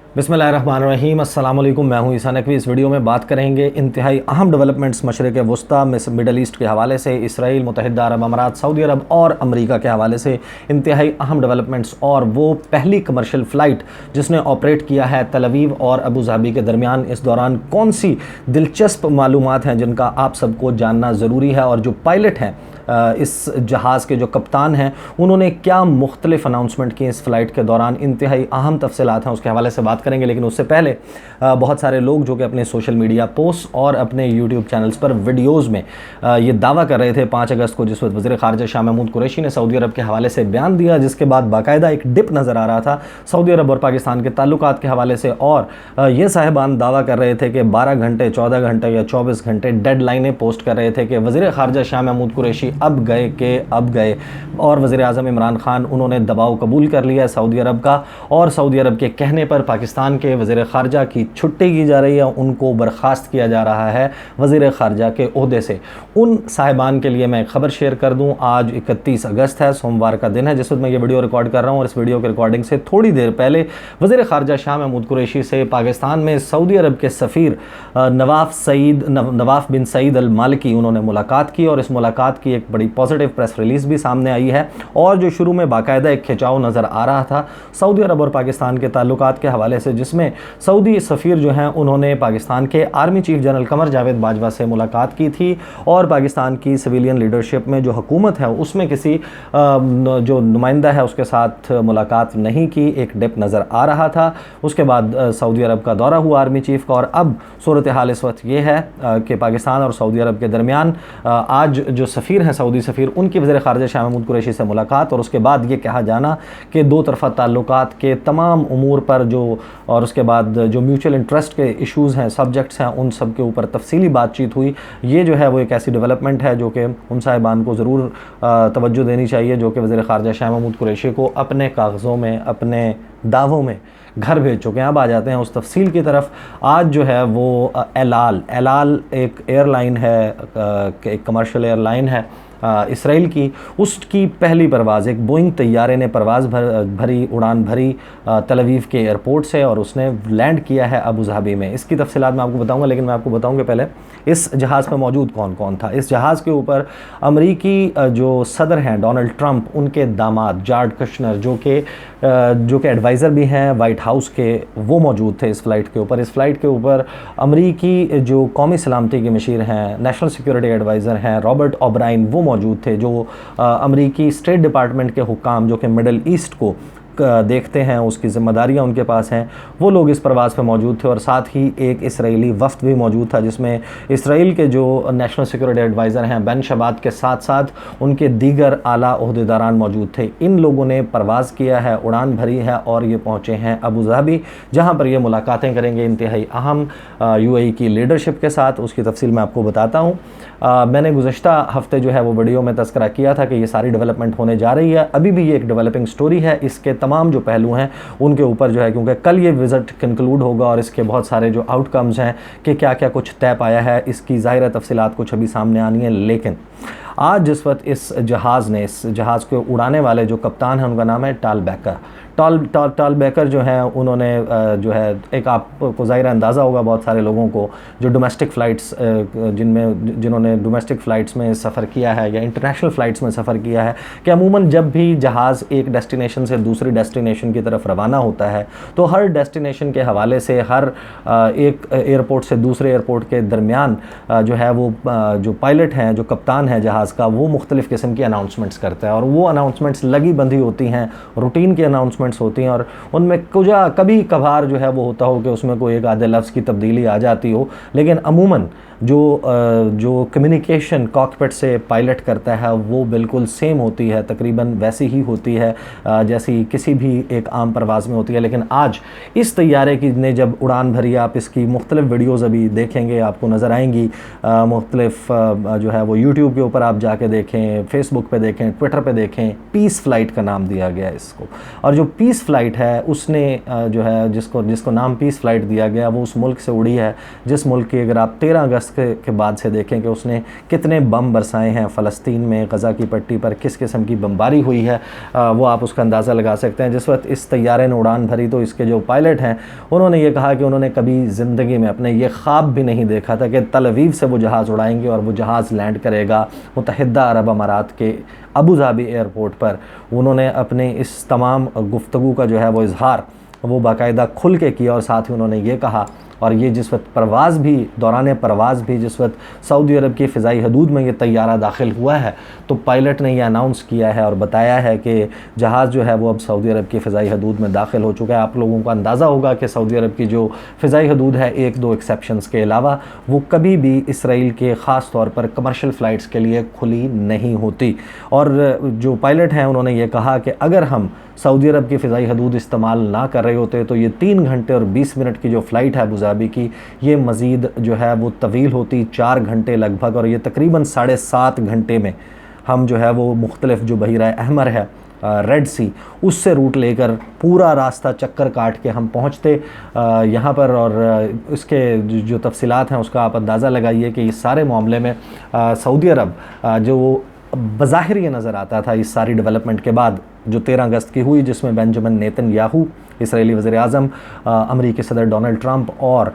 बिस्मिल्लाहिर्रहमानिर्रहीम, अस्सलाम वालेकुम। मैं हूं ईसा नकवी। इस वीडियो में बात करेंगे इंतहाई अहम डेवलपमेंट्स मशरिक़ वस्ता मिडल ईस्ट के हवाले से, इसराइल, मुत्तहिदा अरब अमारात, सऊदी अरब और अमरीका के हवाले से इंतहाई अहम डेवलपमेंट्स। और वो पहली कमर्शियल फ़्लाइट जिसने ऑपरेट किया है तल अवीव और अबू धाबी के दरमियान, इस दौरान कौन सी दिलचस्प मालूमात हैं जिनका आप सबको जानना ज़रूरी है, और जो पायलट हैं इस जहाज़ के, जो कप्तान हैं, उन्होंने क्या मुख्तलिफ अनाउंसमेंट की इस फ़्लाइट के दौरान, इंतहाई अहम तफसीलात हैं, उसके हवाले से बात करेंगे। लेकिन उससे पहले बहुत सारे लोग जो कि अपने सोशल मीडिया पोस्ट और अपने यूट्यूब चैनल्स पर वीडियोज़ में ये दावा कर रहे थे 5 अगस्त को, जिस वक्त वज़ीर ख़ारिजा शाह महमूद कुरैशी ने सऊदी अरब के हवाले से बयान दिया, जिसके बाद बाकायदा एक डिप नज़र आ रहा था सऊदी अरब और पाकिस्तान के ताल्लुकात के हवाले से। और ये साहिबान दावा कर रहे थे कि 12 घंटे, 14 घंटे या 24 घंटे डेड लाइनें पोस्ट कर रहे थे कि वज़ीर ख़ारिजा शाह महमूद कुरैशी अब गए। और वज़ीर आज़म इमरान ख़ान, उन्होंने दबाव कबूल कर लिया है सऊदी अरब का, और सऊदी अरब के कहने पर पाकिस्तान के वज़ीर ख़ारिजा की छुट्टी की जा रही है, उनको बर्खास्त किया जा रहा है वज़ीर ख़ारिजा के ओहदे से। उन साहिबान के लिए मैं एक ख़बर शेयर कर दूँ। आज 31 अगस्त है, सोमवार का दिन है जिस वक्त मैं ये वीडियो रिकॉर्ड कर रहा हूँ, और इस वीडियो के रिकॉर्डिंग से थोड़ी देर पहले वज़ीर ख़ारिजा शाह महमूद कुरैशी से पाकिस्तान में सऊदी अरब के सफ़ीर नवाफ बिन सईद अल मालिकी, उन्होंने मुलाकात की, और इस मुलाकात की एक बड़ी पॉजिटिव प्रेस रिलीज़ भी सामने आई है। और जो शुरू में बाकायदा एक खिंचाव नज़र आ रहा था सऊदी अरब और पाकिस्तान के ताल्लुकात के हवाले से, जिसमें सऊदी सफ़ीर जो हैं उन्होंने पाकिस्तान के army chief general Qamar Javed Bajwa से मुलाकात की थी, और पाकिस्तान की सिविलियन लीडरशिप में जो हुकूमत है उसमें किसी जो नुमाइंदा है उसके साथ मुलाकात नहीं की, एक डिप नज़र आ रहा था। उसके बाद सऊदी अरब का दौरा हुआ आर्मी चीफ का, और अब सूरत हाल इस वक्त ये है कि पाकिस्तान और सऊदी अरब के दरमियान आज जो सफ़ीर हैं, सऊदी सफ़ीर, उनकी वज़ीर ख़ारिजा शाह महमूद कुरैशी से मुलाकात, और उसके बाद ये कहा जाना कि दो तरफ़ा ताल्लुकात के तमाम उमूर पर और उसके बाद जो म्यूचुअल इंटरेस्ट के इशूज़ हैं, सब्जेक्ट्स हैं, उन सब के ऊपर तफसीली बातचीत हुई। ये जो है वो एक ऐसी डेवलपमेंट है जो कि उन साहिबान को ज़रूर तवज्जो देनी चाहिए, जो कि वज़ीर ख़ारिजा शाह महमूद कुरैशी को अपने कागज़ों में, अपने दावों में घर भेज चुके हैं। अब आ जाते हैं उस तफसील की तरफ। आज जो है वो एल आल एक एयरलाइन है, एक कमर्शियल एयरलाइन है इसराइल की, उसकी पहली परवाज़, एक बोइंग तैयारे ने उड़ान भरी तल अवीव के एयरपोर्ट से, और उसने लैंड किया है अबू धाबी में। इसकी तफसीलात मैं आपको बताऊंगा, लेकिन मैं आपको बताऊंगा पहले इस जहाज़ पर मौजूद कौन कौन था। इस जहाज़ के ऊपर अमरीकी जो सदर हैं डोनाल्ड ट्रंप, उनके दामाद जार्ड कुशनर, जो कि एडवाइज़र भी हैं वाइट हाउस के, वो मौजूद थे इस फ़्लाइट के ऊपर। इस फ़्लाइट के ऊपर अमरीकी जो कौमी सलामती के मशीर हैं, नेशनल सिक्योरिटी एडवाइज़र हैं रॉबर्ट ओब्राइन, वो मौजूद थे, जो अमरीकी स्टेट डिपार्टमेंट के हुक्काम जो कि मिडल ईस्ट को देखते हैं, उसकी ज़िम्मेदारियाँ उनके पास हैं, वो लोग इस प्रवास पे मौजूद थे। और साथ ही एक इसराइली वफ़द भी मौजूद था, जिसमें इसराइल के जो नेशनल सिक्योरिटी एडवाइज़र हैं बैन शबात के साथ साथ उनके दीगर आला ओहदेदारान मौजूद थे। इन लोगों ने परवाज़ किया है, उड़ान भरी है, और ये पहुँचे हैं अबू धाबी, जहाँ पर ये मुलाकातें करेंगे इंतहाई अहम UAE की लीडरशिप के साथ। उसकी तफसील मैं आपको बताता हूँ। मैंने गुज़श्ता हफ़्ते जो है वो वीडियो में तज़किरा किया था कि ये सारी डेवलपमेंट होने जा रही है। अभी भी ये एक डेवलपिंग स्टोरी है, इसके तमाम जो पहलू हैं उनके ऊपर जो है, क्योंकि कल ये विज़िट कंक्लूड होगा और इसके बहुत सारे जो आउटकम्स हैं कि क्या क्या कुछ तय पाया है, इसकी ज़ाहिर तफसीलात कुछ अभी सामने आनी है। लेकिन आज जिस वक्त इस जहाज़ को उड़ाने वाले जो कप्तान हैं, उनका नाम है टाल बेकर जो हैं, उन्होंने जो है, एक आपको ज़ाहिर अंदाज़ा होगा बहुत सारे लोगों को जो डोमेस्टिक फ़्लाइट्स जिन्होंने डोमेस्टिक फ़्लाइट्स में सफ़र किया है या इंटरनेशनल फ़्लाइट्स में सफ़र किया है, कि अमूमन जब भी जहाज़ एक डेस्टिनेशन से दूसरी डेस्टिनेशन की तरफ रवाना होता है, तो हर डेस्टिनेशन के हवाले से हर एक एयरपोर्ट से दूसरे एयरपोर्ट के दरमियान जो है वो जो पायलट हैं, जो कप्तान है जहाज़ का, वो मुख्तलिफ़ किस्म की अनाउंसमेंट्स करता है, और वो अनाउंसमेंट्स लगी बंधी होती हैं, रूटीन की अनाउंसमेंट्स होती हैं, और उनमें कभी कभार जो है वो होता हो कि उसमें कोई एक आधे लफ्ज़ की तब्दीली आ जाती हो, लेकिन अमूमन जो कम्युनिकेशन कॉकपिट से पायलट करता है वो बिल्कुल सेम होती है, तकरीबन वैसी ही होती है जैसी किसी भी एक आम परवाज़ में होती है। लेकिन आज इस तैयारे की ने जब उड़ान भरी, आप इसकी मुख्तलिफ़ वीडियोज़ अभी देखेंगे, आपको नज़र आएंगी, मुख्तलिफ़ जो है वो यूट्यूब के ऊपर आप जाके देखें, फेसबुक पे देखें, ट्विटर पे देखें, पीस फ़्लाइट का नाम दिया गया है इसको। और जो पीस फ़्लाइट है उसने जो है जिसको नाम पीस फ़्लाइट दिया गया, वो उस मुल्क से उड़ी है जिस मुल्क की, अगर आप 13 अगस्त अगस्त के बाद से देखें कि उसने कितने बम बरसाए हैं फ़लस्तीन में, गज़ा की पट्टी पर किस किस्म की बमबारी हुई है, वो आप उसका अंदाज़ा लगा सकते हैं। जिस वक्त इस तैयारे ने उड़ान भरी तो इसके जो पायलट हैं उन्होंने ये कहा कि उन्होंने कभी ज़िंदगी में अपने ये ख्वाब भी नहीं देखा था कि तल अवीव से वो जहाज़ उड़ाएंगे और वो जहाज़ लैंड करेगा मुत्तहिदा अरब अमारात के अबू धाबी एयरपोर्ट पर। उन्होंने अपने इस तमाम गुफ्तगू का जो है वो इजहार वो बाकायदा खुल के किया और साथ ही उन्होंने ये कहा, और ये जिस वक्त परवाज़ भी, दौरान परवाज़ भी जिस वक्त सऊदी अरब की फ़िज़ाई हदूद में ये तैयारा दाखिल हुआ है तो पायलट ने यह अनाउंस किया है और बताया है कि जहाज़ जो है वो अब सऊदी अरब की फ़िज़ाई हदूद में दाखिल हो चुका है। आप लोगों को अंदाज़ा होगा कि सऊदी अरब की जो फ़िज़ाई हदूद है, एक दो एक्सेप्शंस के अलावा, वो कभी भी इसराइल के ख़ास तौर पर कमर्शियल फ़्लाइट्स के लिए खुली नहीं होती। और जो पायलट हैं उन्होंने ये कहा कि अगर हम सऊदी अरब की फ़िज़ाई हदूद इस्तेमाल ना कर रहे होते तो ये 3 घंटे और 20 मिनट की जो फ़्लाइट है अबू धाबी की, ये मज़ीद जो है वो तवील होती, 4 घंटे लगभग, और ये तकरीबन 7.5 घंटे में हम जो है वो मुख्तलिफ जो बहीरा अहमर है, रेड सी, उससे रूट लेकर पूरा रास्ता चक्कर काट के हम पहुँचते यहाँ पर। और इसके जो तफसीलात हैं उसका आप अंदाज़ा लगाइए कि इस सारे मामले में सऊदी अरब जो बज़ाहिर ये नज़र आता था इस सारी डेवलपमेंट के बाद जो 13 अगस्त की हुई, जिसमें बेंजामिन नेतन्याहू इसराइली वज़ीर-ए-आज़म, अमरीकी सदर डोनाल्ड ट्रंप और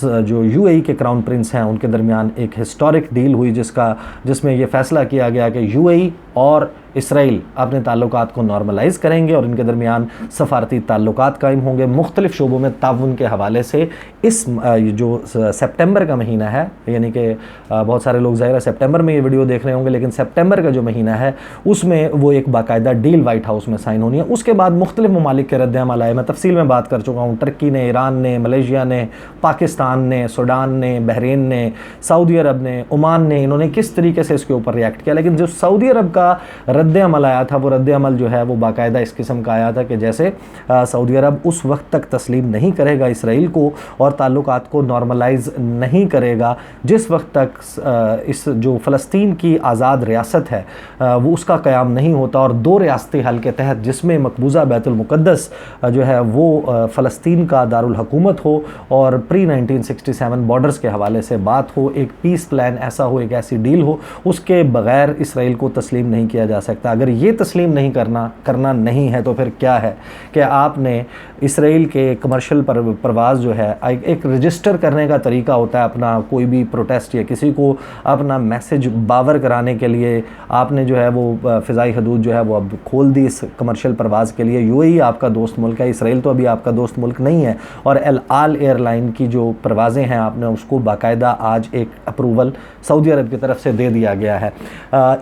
जो यूएई के क्राउन प्रिंस हैं उनके दरमियान एक हिस्टोरिक डील हुई जिसमें ये फ़ैसला किया गया कि यूएई और इसराइल अपने ताल्लुकात को नॉर्मलाइज़ करेंगे और इनके दरमियान सफ़ारती ताल्लुकात कायम होंगे मुख्तलिफ़ शोबों में ताउन के हवाले से। इस जो सितंबर का महीना है, यानी कि बहुत सारे लोग ज़ाहिर है सितंबर में ये वीडियो देख रहे होंगे, लेकिन सितंबर का जो महीना है उसमें वो एक बाकायदा डील वाइट हाउस में साइन होनी है। उसके बाद मुख्तलिफ ममालिक के रद्द-ए-अमल आए, मैं तफसील में बात कर चुका हूँ। टर्की ने, ईरान ने, मलेशिया ने, पाकिस्तान ने, सूडान ने, बहरीन ने, सऊदी अरब ने, ओमान ने, इन्होंने किस तरीके से इसके ऊपर रिएक्ट किया। लेकिन जो सऊदी अरब का रद्द-ए-अमल आया था वो रद्द-ए-अमल जो है वो बाकायदा इस किस्म का आया था कि जैसे सऊदी अरब उस वक्त तक तस्लीम नहीं करेगा इसराइल को और ताल्लुकात को नॉर्मलाइज़ नहीं करेगा जिस वक्त तक इस जो फ़लस्तीन की आज़ाद रियासत है वो उसका क़याम नहीं होता और 2 रियासती हल के तहत जिसमें मकबूजा बैतुल मुक़द्दस जो है वो फ़लस्तीन का दारुल हुकूमत हो और प्री 1967 बॉर्डर्स के हवाले से बात हो, एक पीस प्लान ऐसा हो, एक ऐसी डील हो, उसके बग़ैर इसराइल को तस्लीम नहीं किया जा सकता। अगर ये तस्लीम नहीं करना नहीं है तो फिर क्या है कि आपने इसराइल के कमर्शियल परवाज़ जो है एक रजिस्टर करने का तरीका होता है अपना कोई भी प्रोटेस्ट या किसी को अपना मैसेज बावर कराने के लिए आपने जो है वो फ़िज़ाई हदूद जो है वो अब खोल दी इस कमर्शियल परवाज़ के लिए। यूएई आपका दोस्त मुल्क है, इसराइल तो अभी आपका दोस्त मुल्क नहीं है। और एल आल एयरलाइन की जो परवाज़ें हैं आपने उसको बाकायदा आज एक अप्रूवल सऊदी अरब की तरफ से दे दिया गया है।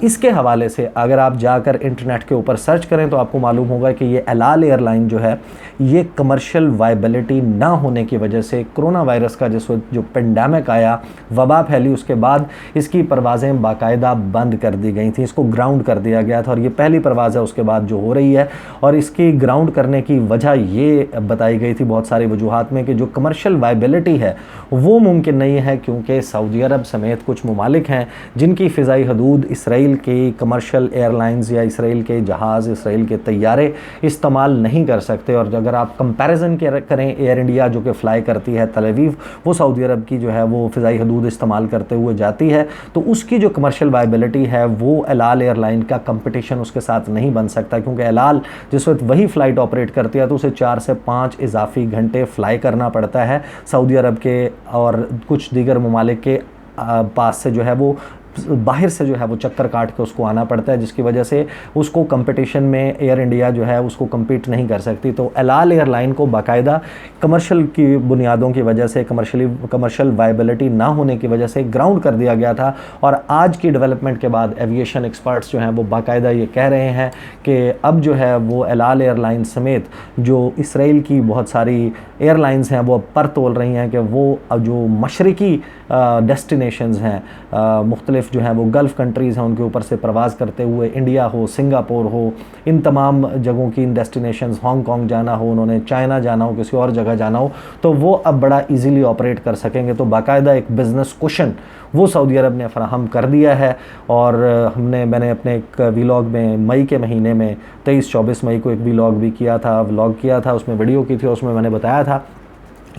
इसके हवाले से अगर आप जाकर इंटरनेट के ऊपर सर्च करें तो आपको मालूम होगा कि ये एल आल एयरलाइन जो है ये कमर्शियल वायबिलिटी ना होने की वजह से कोरोना वायरस का जो पेंडेमिक आया, वबा फैली, उसके बाद इसकी परवाज़ें बाकायदा बंद कर दी गई थी, इसको ग्राउंड कर दिया गया था और ये पहली परवाज़ है उसके बाद जो हो रही है। और इसकी ग्राउंड करने की वजह ये बताई गई थी बहुत सारी वजूहात में कि जो कमर्शियल वायबिलिटी है वो मुमकिन नहीं है क्योंकि सऊदी अरब समेत कुछ ममालिक हैं जिनकी फ़िज़ाई हदूद इसराइल के कमर्शियल एयरलाइंस या इसराइल के जहाज़, इसराइल के तैयारे इस्तेमाल नहीं कर सकते। और अगर आप कंपैरिजन करें एयर इंडिया जो कि फ़्लाई करती है तल अवीव, वो सऊदी अरब की जो है वो फ़िज़ाई हदूद इस्तेमाल करते हुए जाती है, तो उसकी जो कमर्शियल वायबिलिटी है वो एल आल एयरलाइन का कंपटीशन उसके साथ नहीं बन सकता क्योंकि एल आल जिस वक्त वही फ़्लाइट ऑपरेट करती है तो उसे 4 से 5 इजाफी घंटे फ़्लाई करना पड़ता है सऊदी अरब के और कुछ दीगर ममालिक के पास से जो है वो बाहर से जो है वो चक्कर काट के उसको आना पड़ता है, जिसकी वजह से उसको कंपटीशन में एयर इंडिया जो है उसको कम्पीट नहीं कर सकती। तो एल आल एयरलाइन को बाकायदा कमर्शियल की बुनियादों की वजह से, कमर्शियल वायबिलिटी ना होने की वजह से ग्राउंड कर दिया गया था। और आज की डेवलपमेंट के बाद एविएशन एक्सपर्ट्स जो हैं वो बाकायदा ये कह रहे हैं कि अब जो है वो एल आल एयरलाइन समेत जो इसराइल की बहुत सारी एयरलाइंस हैं वो अब पर तोल रही हैं कि वो जो मशरकी डेस्टिनेशंस हैं मुख्तलिफ जो हैं वो गल्फ़ कंट्रीज़ हैं उनके ऊपर से प्रवास करते हुए इंडिया हो, सिंगापुर हो, इन तमाम जगहों की इन डेस्टिनेशंस, हांगकॉन्ग जाना हो, उन्होंने चाइना जाना हो, किसी और जगह जाना हो, तो वो अब बड़ा इजीली ऑपरेट कर सकेंगे। तो बाकायदा एक बिज़नेस कुशन वो सऊदी अरब ने फराहम कर दिया है। और मैंने अपने एक व्लॉग में मई के महीने में 23-24 मई को एक व्लॉग किया था, उसमें वीडियो की थी, उसमें मैंने बताया था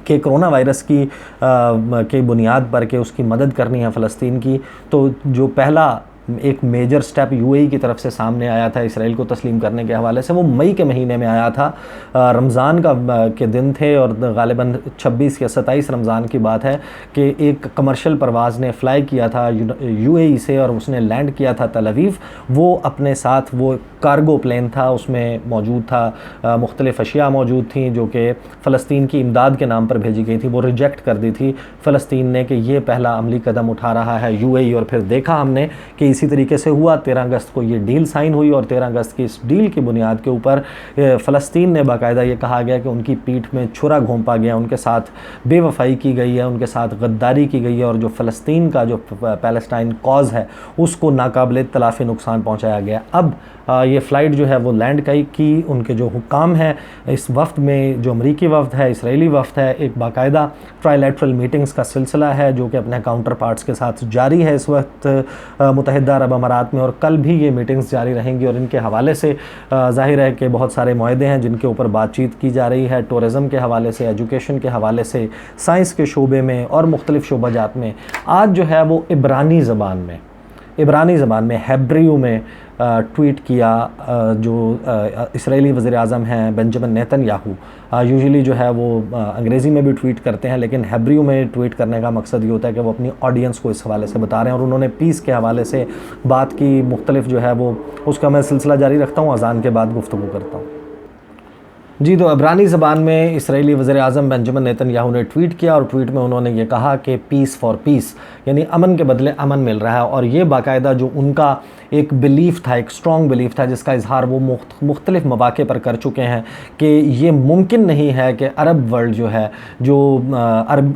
कि कोरोना वायरस की के बुनियाद पर कि उसकी मदद करनी है फ़लस्तीन की, तो जो पहला एक मेजर स्टेप यूएई की तरफ से सामने आया था इसराइल को तस्लीम करने के हवाले से, वो मई के महीने में आया था। रमज़ान के दिन थे और ग़ालिबन 26 या 27 रमज़ान की बात है कि एक कमर्शियल परवाज़ ने फ़्लाई किया था यूएई से और उसने लैंड किया था तल अवीव। वो अपने साथ वो कार्गो प्लेन था, उसमें मौजूद था मुख्तलिफ़ अशिया मौजूद थी जो कि फ़लस्तीन की इमदाद के नाम पर भेजी गई थी। वो रिजेक्ट कर दी थी फ़लस्तीन ने कि ये पहला अमली कदम उठा रहा है यूएई। और फिर देखा हमने कि इसी तरीके से हुआ। 13 अगस्त को ये डील साइन हुई और 13 अगस्त की इस डील की बुनियाद के ऊपर फ़लस्तीन ने बाकायदा ये कहा गया कि उनकी पीठ में छुरा घोंपा गया, उनके साथ बेवफाई की गई है, उनके साथ गद्दारी की गई है और जो फ़लस्तीन का जो पैलेस्टाइन कॉज़ है उसको नाकाबिल तलाफ़ी नुकसान पहुँचाया गया। अब ये फ़्लाइट जो है वो लैंड की उनके जो हुक्काम हैं इस वफ़्त में, जो अमरीकी वफ़्त है, इसराइली वफ़्त है, एक बाकायदा ट्राइलेटरल मीटिंग्स का सिलसिला है जो कि अपने काउंटर पार्ट्स के साथ जारी है इस वक्त मुत्तहिदा अरब अमारात में, और कल भी ये मीटिंग्स जारी रहेंगी। और इनके हवाले से ज़ाहिर है कि बहुत सारे मुआहदे हैं जिनके ऊपर बातचीत की जा रही है, टूरिज़म के हवाले से, एजुकेशन के हवाले से, साइंस के शोबे में और मुख्तलिफ़ शोबाजात में। आज जो है वो इब्रानी ज़बान में हेब्रियू में ट्वीट किया जो इसराइली वज़ीर आज़म हैं बेंजामिन नेतन्याहू। यूजुअली जो है वो अंग्रेज़ी में भी ट्वीट करते हैं, लेकिन हेब्रियू में ट्वीट करने का मकसद ये होता है कि वो अपनी ऑडियंस को इस हवाले से बता रहे हैं। और उन्होंने पीस के हवाले से बात की, मुख्तलिफ जो है वो उसका मैं सिलसिला जारी रखता हूँ, अज़ान के बाद गुफ्तगू करता हूँ। जी, तो इब्रानी ज़बान में इसराइली वज़ीर आज़म बेंजामिन नेतन्याहू ने ट्वीट किया और ट्वीट में उन्होंने ये कहा कि पीस फॉर पीस, यानी अमन के बदले अमन मिल रहा है। और ये बाकायदा जो उनका एक बिलीफ था, एक स्ट्रॉन्ग बिलीफ था जिसका इजहार वो मुख्तलिफ़ मौक़े पर कर चुके हैं कि ये मुमकिन नहीं है कि अरब वर्ल्ड जो है, जो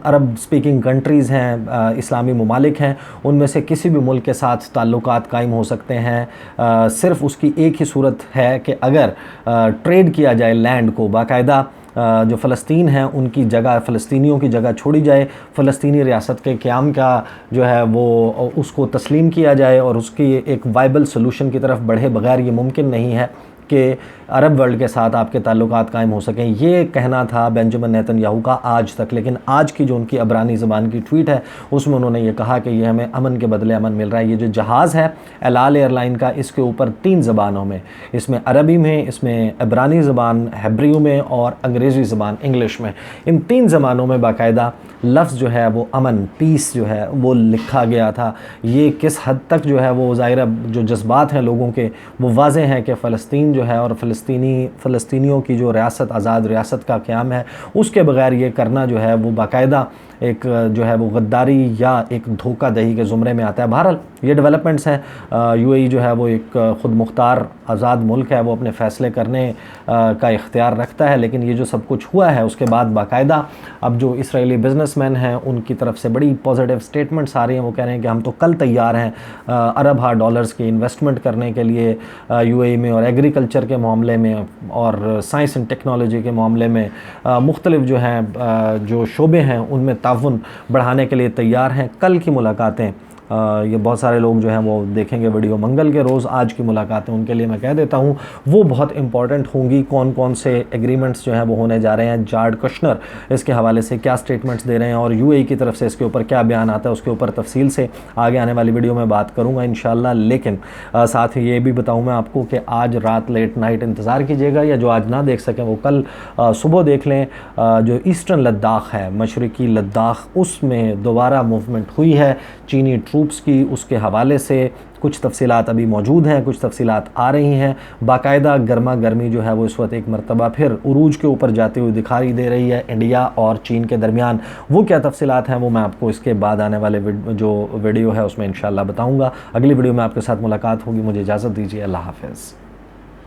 अरब स्पीकिंग कंट्रीज़ हैं, इस्लामी ममालिक हैं, उनमें से किसी भी मुल्क के साथ ताल्लुकात कायम हो सकते हैं। सिर्फ़ उसकी एक ही सूरत है कि अगर ट्रेड किया जाए लैंड को, बाकायदा जो फ़लस्तीन है उनकी जगह, फ़लस्तीनियों की जगह छोड़ी जाए, फ़लस्तीनी रियासत के क़याम का जो है वो उसको तस्लीम किया जाए और उसकी एक वाइबल सलूशन की तरफ बढ़े बगैर ये मुमकिन नहीं है कि अरब वर्ल्ड के साथ आपके ताल्लुकात कायम हो सकें। ये कहना था बेंजामिन नेतन्याहू का आज तक, लेकिन आज की जो उनकी इब्रानी ज़बान की ट्वीट है उसमें उन्होंने ये कहा कि ये हमें अमन के बदले अमन मिल रहा है। ये जो जहाज़ है एल आल एयरलाइन का, इसके ऊपर 3 ज़बानों में, इसमें अरबी में, इसमें इब्रानी ज़बान हेब्रियू में और अंग्रेज़ी ज़बान इंग्लिश में, इन 3 ज़बानों में बाकायदा लफ्ज़ जो है वो अमन, पीस जो है वो लिखा गया था। ये किस हद तक जो है वो ज़ाहिर जो जज्बात हैं लोगों के वो वाज़ेह हैं कि फ़लस्तीन जो है और फ़लस्तीनियों की जो रियासत, आज़ाद रियासत का क़याम है, उसके बग़ैर ये करना जो है वो बाकायदा एक जो है वो गद्दारी या एक धोखा दही के ज़ुमरे में आता है। बहरहाल ये डेवलपमेंट्स हैं। यूएई जो है वो एक ख़ुद मुख्तार आज़ाद मुल्क है, वो अपने फ़ैसले करने का इख्तियार रखता है, लेकिन ये जो सब कुछ हुआ है उसके बाद बाकायदा अब जो इसराइली बिजनेसमैन हैं उनकी तरफ से बड़ी पॉजिटिव स्टेटमेंट्स आ रही हैं। वो कह रहे हैं कि हम तो कल तैयार हैं अरब डॉलर्स की इन्वेस्टमेंट करने के लिए यूएई में, और एग्रीकल्चर के मामले में और साइंस एंड टेक्नोलॉजी के मामले में मुख्तलिफ जो हैं जो शोबे हैं उनमें ताउन बढ़ाने के लिए तैयार हैं। कल की मुलाकातें ये बहुत सारे लोग जो हैं वो देखेंगे वीडियो मंगल के रोज़। आज की मुलाकातें उनके लिए मैं कह देता हूँ वो बहुत इंपॉर्टेंट होंगी। कौन कौन से एग्रीमेंट्स जो हैं वो होने जा रहे हैं, जार्ड कुशनर इसके हवाले से क्या स्टेटमेंट्स दे रहे हैं और यूएई की तरफ से इसके ऊपर क्या बयान आता है, उसके ऊपर तफसील से आगे आने वाली वीडियो में बात करूँगा इंशाल्लाह। लेकिन साथ ही ये भी बताऊँ मैं आपको कि आज रात लेट नाइट इंतज़ार कीजिएगा, या जो आज ना देख सकें वो कल सुबह देख लें। जो ईस्टर्न लद्दाख है, मशरक़ी लद्दाख, उसमें दोबारा मूवमेंट हुई है चीनी ट्रूप्स की। उसके हवाले से कुछ तफसीलात अभी मौजूद हैं, कुछ तफसीलात आ रही हैं। बाकायदा गर्मा गर्मी जो है वो इस वक्त एक मरतबा फिर उरूज के ऊपर जाती हुई दिखाई दे रही है इंडिया और चीन के दरमियान। वो क्या तफसीलात हैं वो मैं आपको इसके बाद आने वाले जो वीडियो है उसमें इंशाल्लाह बताऊँगा। अगली वीडियो में आपके साथ मुलाकात होगी। मुझे इजाज़त दीजिए। अल्लाह हाफ़िज़।